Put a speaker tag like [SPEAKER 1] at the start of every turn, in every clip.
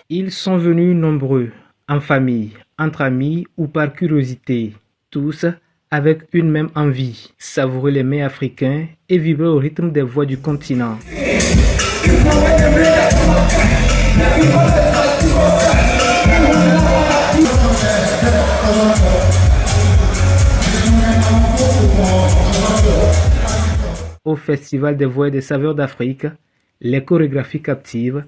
[SPEAKER 1] Ils sont venus nombreux, en famille, entre amis ou par curiosité, tous avec une même envie, savourer les mets africains et vibrer au rythme des voix du continent. Au Festival des voix et des saveurs d'Afrique, les chorégraphies captivent.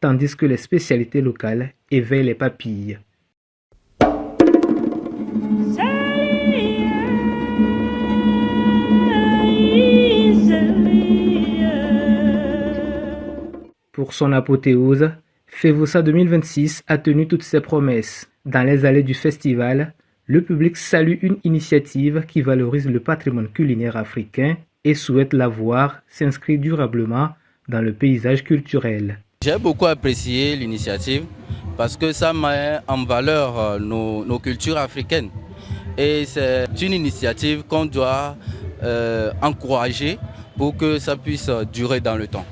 [SPEAKER 1] Tandis que les spécialités locales éveillent les papilles. Pour son apothéose, Fevosa 2026 a tenu toutes ses promesses. Dans les allées du festival, le public salue une initiative qui valorise le patrimoine culinaire africain et souhaite la voir s'inscrire durablement dans le paysage culturel.
[SPEAKER 2] J'ai beaucoup apprécié l'initiative parce que ça met en valeur nos cultures africaines. Et c'est une initiative qu'on doit encourager pour que ça puisse durer dans le temps.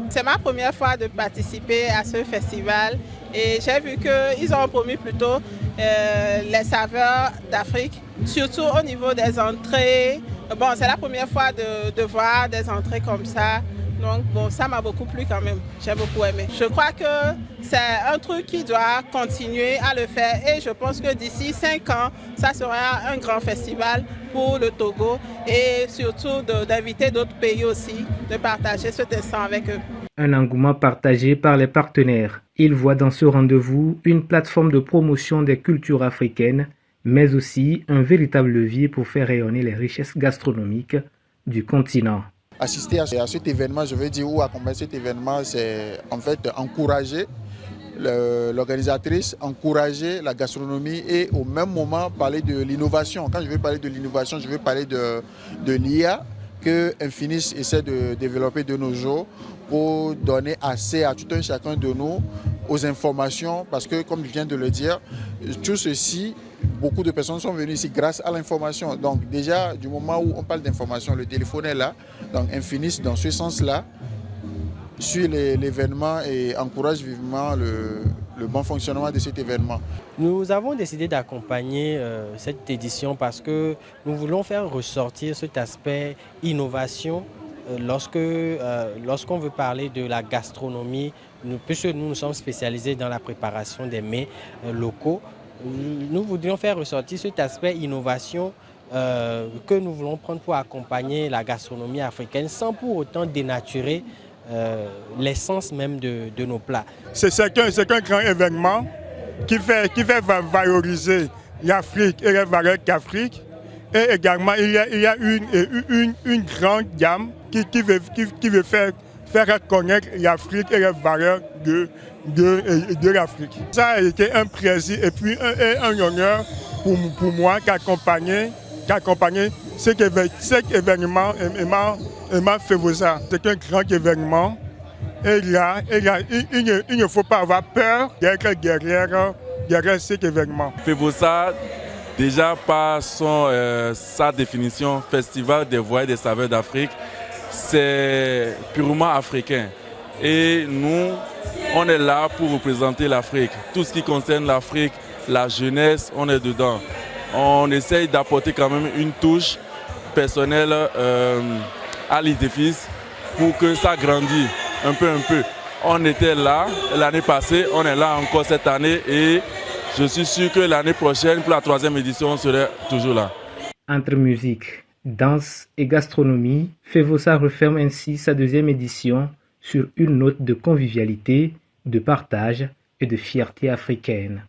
[SPEAKER 3] C'est ma première fois de participer à ce festival et j'ai vu qu'ils ont promis plutôt les saveurs d'Afrique, surtout au niveau des entrées. Bon, c'est la première fois de voir des entrées comme ça. Donc bon, ça m'a beaucoup plu quand même, j'ai beaucoup aimé. Je crois que c'est un truc qui doit continuer à le faire et je pense que d'ici 5 ans, ça sera un grand festival pour le Togo et surtout d'inviter d'autres pays aussi, de partager cet instant avec eux.
[SPEAKER 1] Un engouement partagé par les partenaires. Ils voient dans ce rendez-vous une plateforme de promotion des cultures africaines, mais aussi un véritable levier pour faire rayonner les richesses gastronomiques du continent.
[SPEAKER 4] Assister à cet événement, je veux dire, ou accompagner cet événement, c'est en fait encourager l'organisatrice, encourager la gastronomie et au même moment parler de l'innovation. Quand je veux parler de l'innovation, je veux parler de l'IA que Infinis essaie de développer de nos jours pour donner accès à tout un chacun de nous aux informations parce que, comme je viens de le dire, tout ceci, beaucoup de personnes sont venues ici grâce à l'information. Donc déjà, du moment où on parle d'information, le téléphone est là. Donc Infinis, dans ce sens-là, suit l'événement et encourage vivement le bon fonctionnement de cet événement.
[SPEAKER 5] Nous avons décidé d'accompagner cette édition parce que nous voulons faire ressortir cet aspect innovation lorsqu'on veut parler de la gastronomie, puisque nous sommes spécialisés dans la préparation des mets locaux. Nous voudrions faire ressortir cet aspect innovation que nous voulons prendre pour accompagner la gastronomie africaine sans pour autant dénaturer l'essence même de nos plats.
[SPEAKER 6] C'est un grand événement qui fait valoriser l'Afrique et les valeurs d'Afrique. Et également, il y a une grande gamme qui veut faire connaître l'Afrique et les valeurs de l'Afrique. Ça a été un plaisir et puis un honneur pour moi d'accompagner cet événement Emma Fevosa. C'est un grand événement et là, il ne faut pas avoir peur d'être derrière cet événement.
[SPEAKER 7] Fevosa, déjà par sa définition, Festival des voix et des saveurs d'Afrique, c'est purement africain. Et nous, on est là pour représenter l'Afrique. Tout ce qui concerne l'Afrique, la jeunesse, on est dedans. On essaye d'apporter quand même une touche personnelle à l'édifice pour que ça grandisse un peu. On était là l'année passée, on est là encore cette année et je suis sûr que l'année prochaine, pour la 3e édition, on serait toujours là.
[SPEAKER 1] Entre musique, danse et gastronomie, Fevosa referme ainsi sa 2e édition sur une note de convivialité, de partage et de fierté africaine.